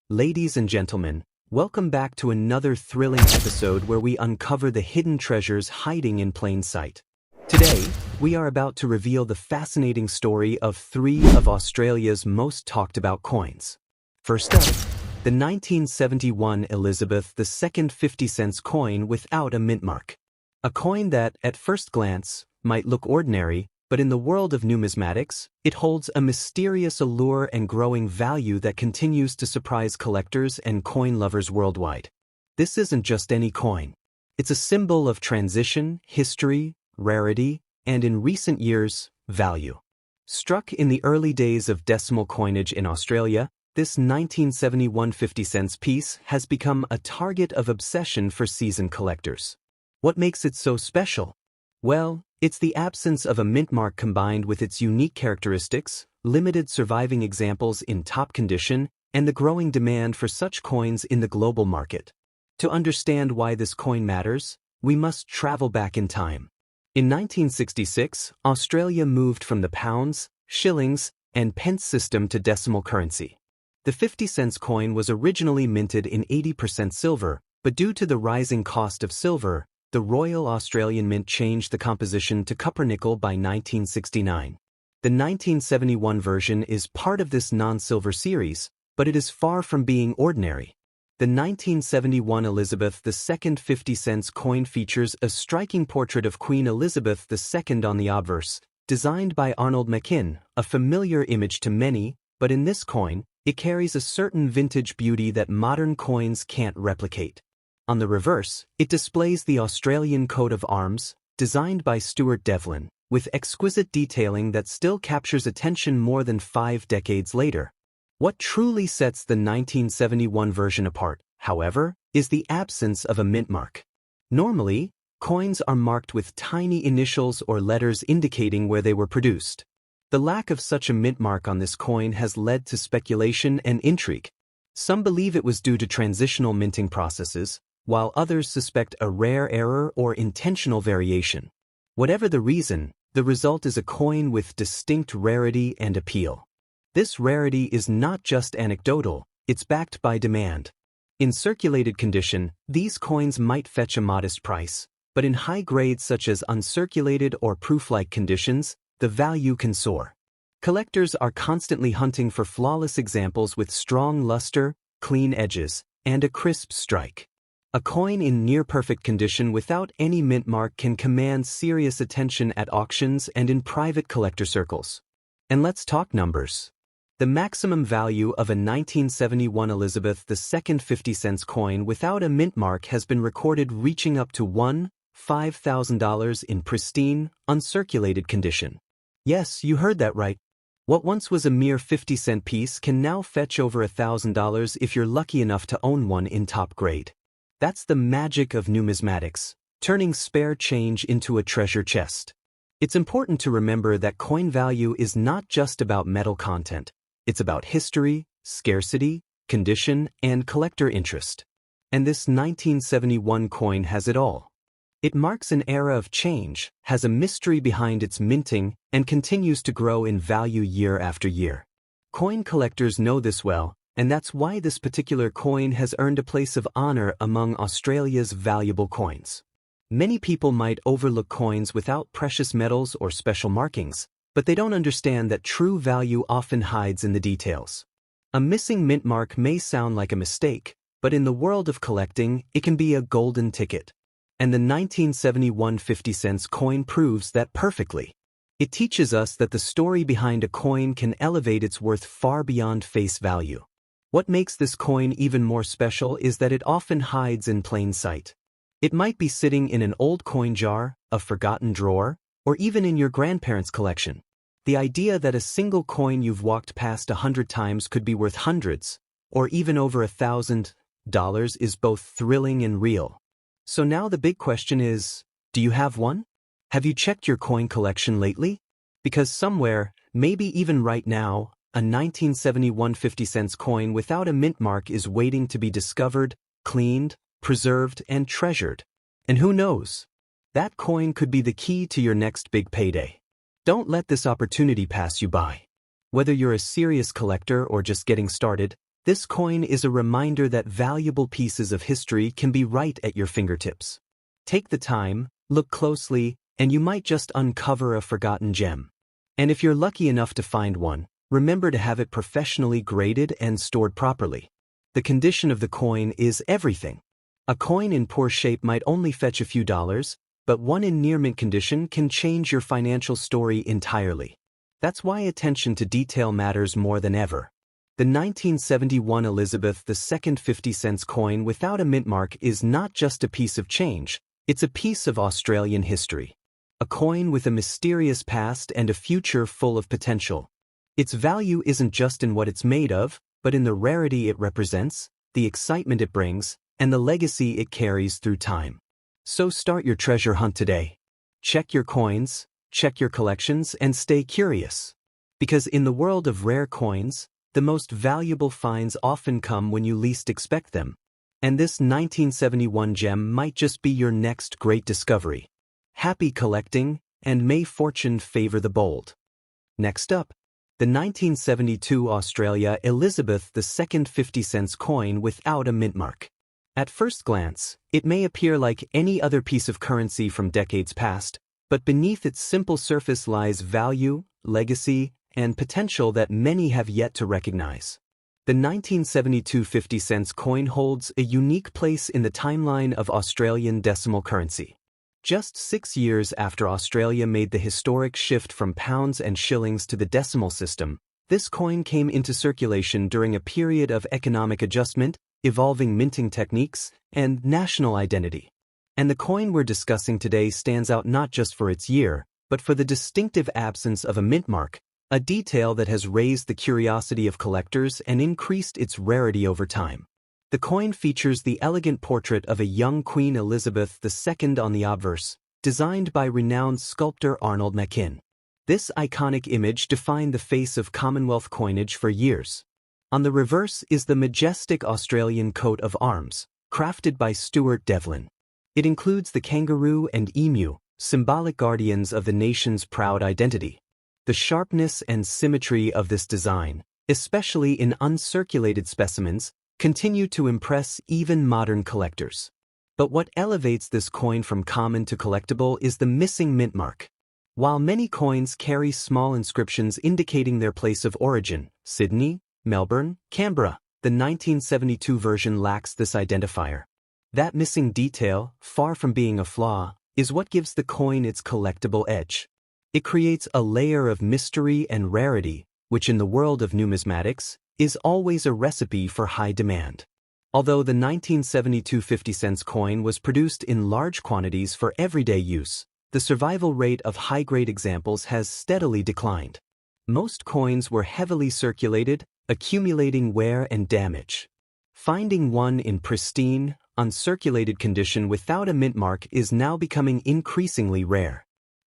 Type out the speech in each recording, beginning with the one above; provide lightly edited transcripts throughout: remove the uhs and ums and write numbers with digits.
Ladies and gentlemen, welcome back to another thrilling episode where we uncover the hidden treasures hiding in plain sight. Today, we are about to reveal the fascinating story of three of Australia's most talked about coins. First up, the 1971 Elizabeth II 50 cents coin without a mint mark. A coin that, at first glance, might look ordinary, but in the world of numismatics, it holds a mysterious allure and growing value that continues to surprise collectors and coin lovers worldwide. This isn't just any coin. It's a symbol of transition, history, rarity, and in recent years, value. Struck in the early days of decimal coinage in Australia, this 1971 50 cents piece has become a target of obsession for seasoned collectors. What makes it so special? Well, it's the absence of a mint mark combined with its unique characteristics, limited surviving examples in top condition, and the growing demand for such coins in the global market. To understand why this coin matters, we must travel back in time. In 1966, Australia moved from the pounds, shillings, and pence system to decimal currency. The 50 cents coin was originally minted in 80% silver, but due to the rising cost of silver, the Royal Australian Mint changed the composition to copper-nickel by 1969. The 1971 version is part of this non-silver series, but it is far from being ordinary. The 1971 Elizabeth II 50 cents coin features a striking portrait of Queen Elizabeth II on the obverse, designed by Arnold Machin, a familiar image to many, but in this coin, it carries a certain vintage beauty that modern coins can't replicate. On the reverse, it displays the Australian coat of arms, designed by Stuart Devlin, with exquisite detailing that still captures attention more than 5 decades later. What truly sets the 1971 version apart, however, is the absence of a mint mark. Normally, coins are marked with tiny initials or letters indicating where they were produced. The lack of such a mint mark on this coin has led to speculation and intrigue. Some believe it was due to transitional minting processes, while others suspect a rare error or intentional variation. Whatever the reason, the result is a coin with distinct rarity and appeal. This rarity is not just anecdotal, it's backed by demand. In circulated condition, these coins might fetch a modest price, but in high grades such as uncirculated or proof-like conditions, the value can soar. Collectors are constantly hunting for flawless examples with strong luster, clean edges, and a crisp strike. A coin in near-perfect condition without any mint mark can command serious attention at auctions and in private collector circles. And let's talk numbers. The maximum value of a 1971 Elizabeth II 50 cents coin without a mint mark has been recorded reaching up to $5,000 in pristine, uncirculated condition. Yes, you heard that right. What once was a mere 50-cent piece can now fetch over $1,000 if you're lucky enough to own one in top grade. That's the magic of numismatics, turning spare change into a treasure chest. It's important to remember that coin value is not just about metal content. It's about history, scarcity, condition, and collector interest. And this 1971 coin has it all. It marks an era of change, has a mystery behind its minting, and continues to grow in value year after year. Coin collectors know this well, and that's why this particular coin has earned a place of honor among Australia's valuable coins. Many people might overlook coins without precious metals or special markings, but they don't understand that true value often hides in the details. A missing mint mark may sound like a mistake, but in the world of collecting, it can be a golden ticket. And the 1971 50 cents coin proves that perfectly. It teaches us that the story behind a coin can elevate its worth far beyond face value. What makes this coin even more special is that it often hides in plain sight. It might be sitting in an old coin jar, a forgotten drawer, or even in your grandparents' collection. The idea that a single coin you've walked past 100 times could be worth hundreds, or even over $1,000 is both thrilling and real. So now the big question is, do you have one? Have you checked your coin collection lately? Because somewhere, maybe even right now, a 1971 50 cents coin without a mint mark is waiting to be discovered, cleaned, preserved, and treasured. And who knows? That coin could be the key to your next big payday. Don't let this opportunity pass you by. Whether you're a serious collector or just getting started, This coin is a reminder that valuable pieces of history can be right at your fingertips. Take the time, look closely, and you might just uncover a forgotten gem. And if you're lucky enough to find one, remember to have it professionally graded and stored properly. The condition of the coin is everything. A coin in poor shape might only fetch a few dollars, but one in near-mint condition can change your financial story entirely. That's why attention to detail matters more than ever. The 1971 Elizabeth II 50-cent coin without a mint mark is not just a piece of change, it's a piece of Australian history. A coin with a mysterious past and a future full of potential. Its value isn't just in what it's made of, but in the rarity it represents, the excitement it brings, and the legacy it carries through time. So start your treasure hunt today. Check your coins, check your collections, and stay curious. Because in the world of rare coins, the most valuable finds often come when you least expect them. And this 1971 gem might just be your next great discovery. Happy collecting, and may fortune favor the bold. Next up, the 1972 Australia Elizabeth II 50-cent coin without a mint mark. At first glance, it may appear like any other piece of currency from decades past, but beneath its simple surface lies value, legacy, and potential that many have yet to recognize. The 1972 50-cent coin holds a unique place in the timeline of Australian decimal currency. Just 6 years after Australia made the historic shift from pounds and shillings to the decimal system, this coin came into circulation during a period of economic adjustment, evolving minting techniques, and national identity. And the coin we're discussing today stands out not just for its year, but for the distinctive absence of a mint mark, a detail that has raised the curiosity of collectors and increased its rarity over time. The coin features the elegant portrait of a young Queen Elizabeth II on the obverse, designed by renowned sculptor Arnold Machin. This iconic image defined the face of Commonwealth coinage for years. On the reverse is the majestic Australian coat of arms, crafted by Stuart Devlin. It includes the kangaroo and emu, symbolic guardians of the nation's proud identity. The sharpness and symmetry of this design, especially in uncirculated specimens, continue to impress even modern collectors. But what elevates this coin from common to collectible is the missing mint mark. While many coins carry small inscriptions indicating their place of origin, Sydney, Melbourne, Canberra, the 1972 version lacks this identifier. That missing detail, far from being a flaw, is what gives the coin its collectible edge. It creates a layer of mystery and rarity, which in the world of numismatics, is always a recipe for high demand. Although the 1972 50-cent coin was produced in large quantities for everyday use, the survival rate of high-grade examples has steadily declined. Most coins were heavily circulated, accumulating wear and damage. Finding one in pristine, uncirculated condition without a mint mark is now becoming increasingly rare.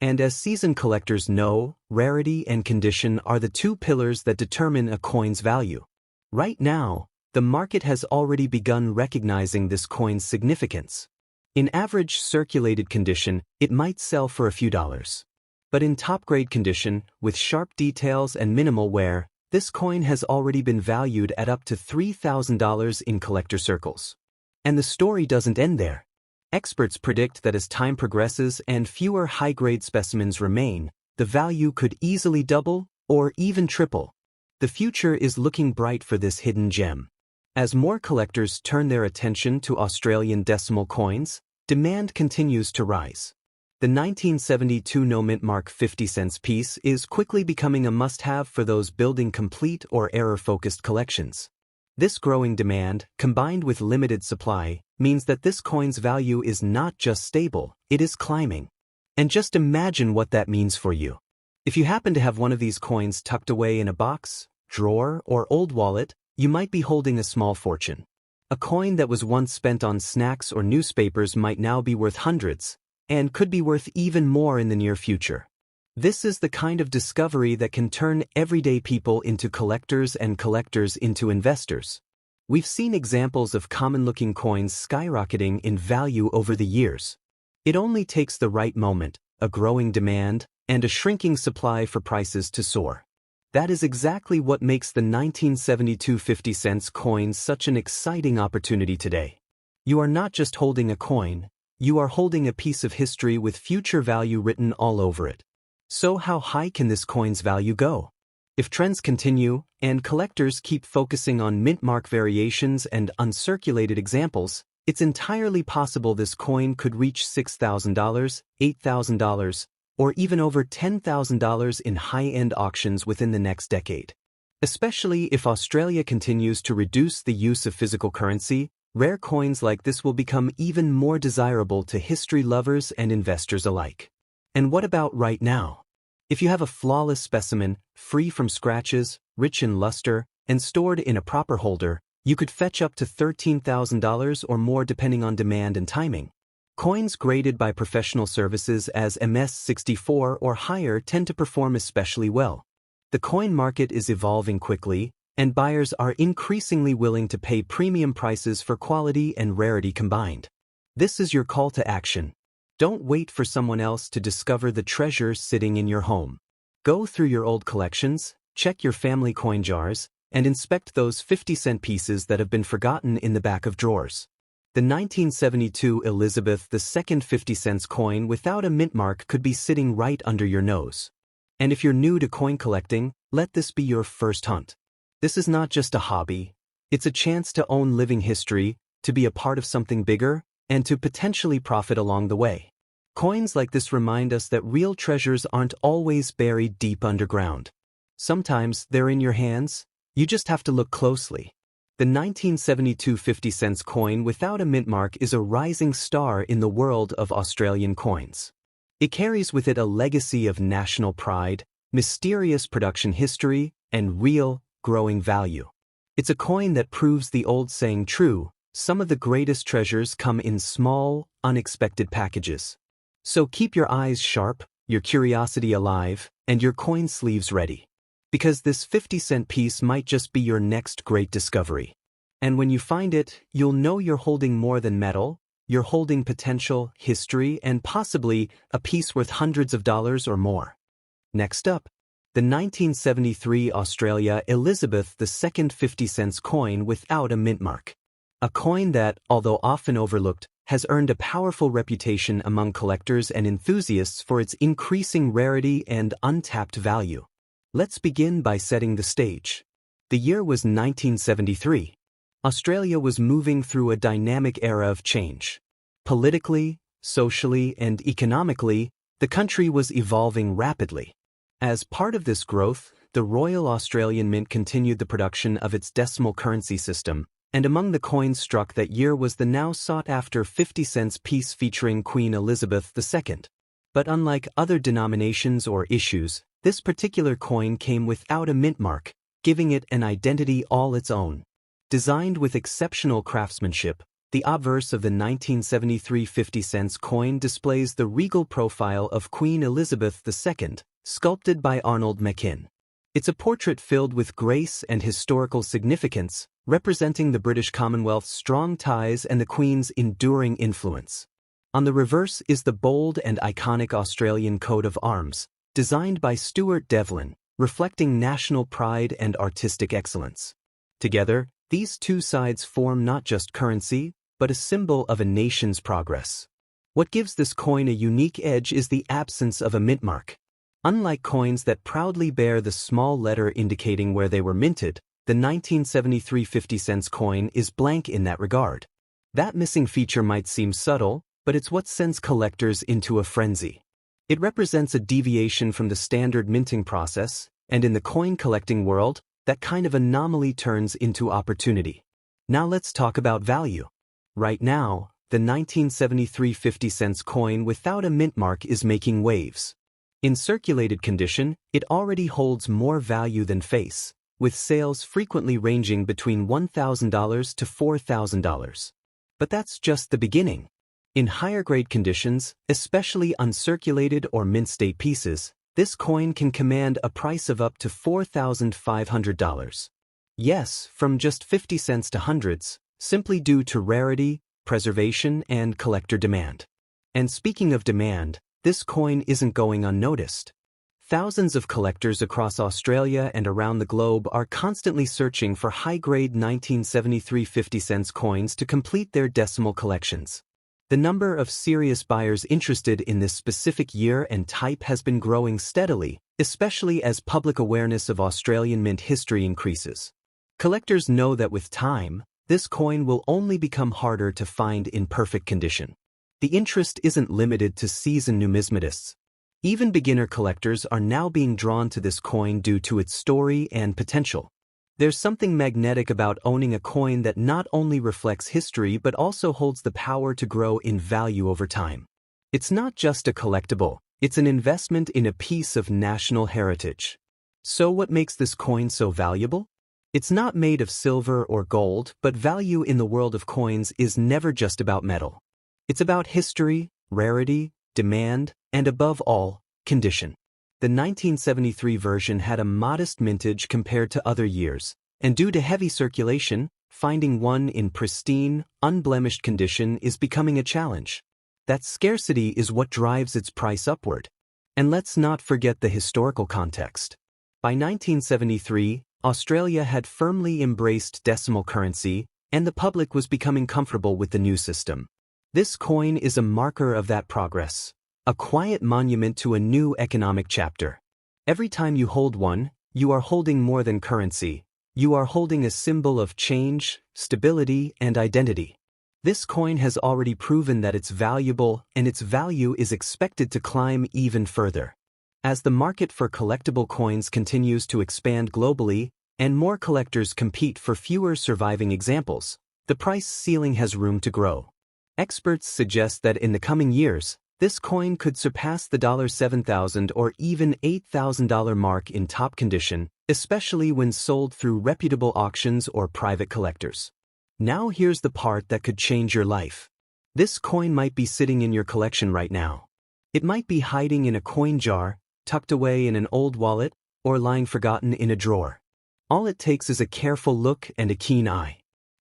And as seasoned collectors know, rarity and condition are the two pillars that determine a coin's value. Right now, the market has already begun recognizing this coin's significance. In average circulated condition, it might sell for a few dollars. But in top-grade condition, with sharp details and minimal wear, this coin has already been valued at up to $3,000 in collector circles. And the story doesn't end there. Experts predict that as time progresses and fewer high-grade specimens remain, the value could easily double or even triple. The future is looking bright for this hidden gem. As more collectors turn their attention to Australian decimal coins, demand continues to rise. The 1972 no-mint mark 50-cent piece is quickly becoming a must-have for those building complete or error-focused collections. This growing demand, combined with limited supply, means that this coin's value is not just stable, it is climbing. And just imagine what that means for you. If you happen to have one of these coins tucked away in a box, drawer, or old wallet, you might be holding a small fortune. A coin that was once spent on snacks or newspapers might now be worth hundreds, and could be worth even more in the near future. This is the kind of discovery that can turn everyday people into collectors and collectors into investors. We've seen examples of common-looking coins skyrocketing in value over the years. It only takes the right moment, a growing demand, and a shrinking supply for prices to soar. That is exactly what makes the 1972 50-cent coin such an exciting opportunity today. You are not just holding a coin, you are holding a piece of history with future value written all over it. So how high can this coin's value go? If trends continue, and collectors keep focusing on mint mark variations and uncirculated examples, it's entirely possible this coin could reach $6,000, $8,000, or even over $10,000 in high-end auctions within the next decade. Especially if Australia continues to reduce the use of physical currency, rare coins like this will become even more desirable to history lovers and investors alike. And what about right now? If you have a flawless specimen, free from scratches, rich in luster, and stored in a proper holder, you could fetch up to $13,000 or more depending on demand and timing. Coins graded by professional services as MS64 or higher tend to perform especially well. The coin market is evolving quickly, and buyers are increasingly willing to pay premium prices for quality and rarity combined. This is your call to action. Don't wait for someone else to discover the treasure sitting in your home. Go through your old collections, check your family coin jars, and inspect those 50-cent pieces that have been forgotten in the back of drawers. The 1972 Elizabeth II 50-cent coin without a mint mark could be sitting right under your nose. And if you're new to coin collecting, let this be your first hunt. This is not just a hobby. It's a chance to own living history, to be a part of something bigger, and to potentially profit along the way. Coins like this remind us that real treasures aren't always buried deep underground. Sometimes they're in your hands, you just have to look closely. The 1972 50-cent coin without a mint mark is a rising star in the world of Australian coins. It carries with it a legacy of national pride, mysterious production history, and real, growing value. It's a coin that proves the old saying true: some of the greatest treasures come in small, unexpected packages. So keep your eyes sharp, your curiosity alive, and your coin sleeves ready. Because this 50-cent piece might just be your next great discovery. And when you find it, you'll know you're holding more than metal, you're holding potential, history, and possibly a piece worth hundreds of dollars or more. Next up, the 1973 Australia Elizabeth II 50-cent coin without a mint mark. A coin that, although often overlooked, has earned a powerful reputation among collectors and enthusiasts for its increasing rarity and untapped value. Let's begin by setting the stage. The year was 1973. Australia was moving through a dynamic era of change. Politically, socially, and economically, the country was evolving rapidly. As part of this growth, the Royal Australian Mint continued the production of its decimal currency system, and among the coins struck that year was the now sought-after 50-cent piece featuring Queen Elizabeth II. But unlike other denominations or issues, this particular coin came without a mint mark, giving it an identity all its own. Designed with exceptional craftsmanship, the obverse of the 1973 50-cent coin displays the regal profile of Queen Elizabeth II, sculpted by Arnold Machin. It's a portrait filled with grace and historical significance, representing the British Commonwealth's strong ties and the Queen's enduring influence. On the reverse is the bold and iconic Australian coat of arms, designed by Stuart Devlin, reflecting national pride and artistic excellence. Together, these two sides form not just currency, but a symbol of a nation's progress. What gives this coin a unique edge is the absence of a mint mark. Unlike coins that proudly bear the small letter indicating where they were minted, the 1973 50-cent coin is blank in that regard. That missing feature might seem subtle, but it's what sends collectors into a frenzy. It represents a deviation from the standard minting process, and in the coin collecting world, that kind of anomaly turns into opportunity. Now let's talk about value. Right now, the 1973 50-cent coin without a mint mark is making waves. In circulated condition, it already holds more value than face, with sales frequently ranging between $1,000 to $4,000. But that's just the beginning. In higher grade conditions, especially uncirculated or mint state pieces, this coin can command a price of up to $4,500. Yes, from just 50 cents to hundreds, simply due to rarity, preservation, and collector demand. And speaking of demand, this coin isn't going unnoticed. Thousands of collectors across Australia and around the globe are constantly searching for high-grade 1973 50-cent coins to complete their decimal collections. The number of serious buyers interested in this specific year and type has been growing steadily, especially as public awareness of Australian mint history increases. Collectors know that with time, this coin will only become harder to find in perfect condition. The interest isn't limited to seasoned numismatists. Even beginner collectors are now being drawn to this coin due to its story and potential. There's something magnetic about owning a coin that not only reflects history but also holds the power to grow in value over time. It's not just a collectible, it's an investment in a piece of national heritage. So what makes this coin so valuable? It's not made of silver or gold, but value in the world of coins is never just about metal. It's about history, rarity, demand, and above all, condition. The 1973 version had a modest mintage compared to other years, and due to heavy circulation, finding one in pristine, unblemished condition is becoming a challenge. That scarcity is what drives its price upward. And let's not forget the historical context. By 1973, Australia had firmly embraced decimal currency, and the public was becoming comfortable with the new system. This coin is a marker of that progress, a quiet monument to a new economic chapter. Every time you hold one, you are holding more than currency. You are holding a symbol of change, stability, and identity. This coin has already proven that it's valuable, and its value is expected to climb even further. As the market for collectible coins continues to expand globally, and more collectors compete for fewer surviving examples, the price ceiling has room to grow. Experts suggest that in the coming years, this coin could surpass the $7,000 or even $8,000 mark in top condition, especially when sold through reputable auctions or private collectors. Now here's the part that could change your life. This coin might be sitting in your collection right now. It might be hiding in a coin jar, tucked away in an old wallet, or lying forgotten in a drawer. All it takes is a careful look and a keen eye.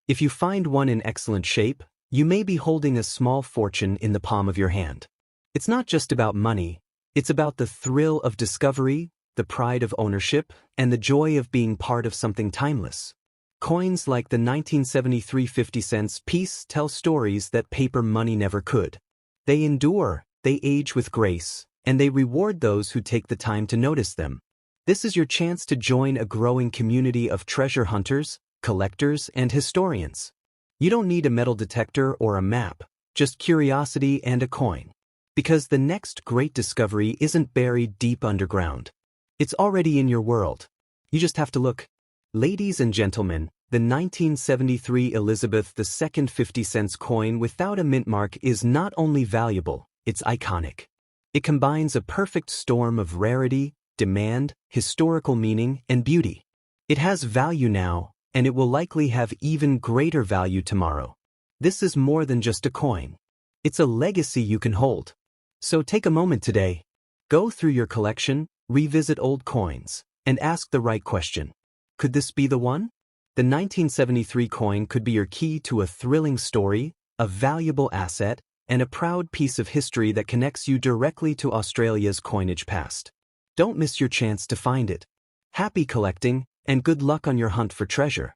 If you find one in excellent shape, you may be holding a small fortune in the palm of your hand. It's not just about money, it's about the thrill of discovery, the pride of ownership, and the joy of being part of something timeless. Coins like the 1973 50-cent piece tell stories that paper money never could. They endure, they age with grace, and they reward those who take the time to notice them. This is your chance to join a growing community of treasure hunters, collectors, and historians. You don't need a metal detector or a map, just curiosity and a coin. Because the next great discovery isn't buried deep underground. It's already in your world. You just have to look. Ladies and gentlemen, the 1973 Elizabeth II 50-cent coin without a mint mark is not only valuable, it's iconic. It combines a perfect storm of rarity, demand, historical meaning, and beauty. It has value now, and it will likely have even greater value tomorrow. This is more than just a coin. It's a legacy you can hold. So take a moment today. Go through your collection, revisit old coins, and ask the right question. Could this be the one? The 1973 coin could be your key to a thrilling story, a valuable asset, and a proud piece of history that connects you directly to Australia's coinage past. Don't miss your chance to find it. Happy collecting, and good luck on your hunt for treasure.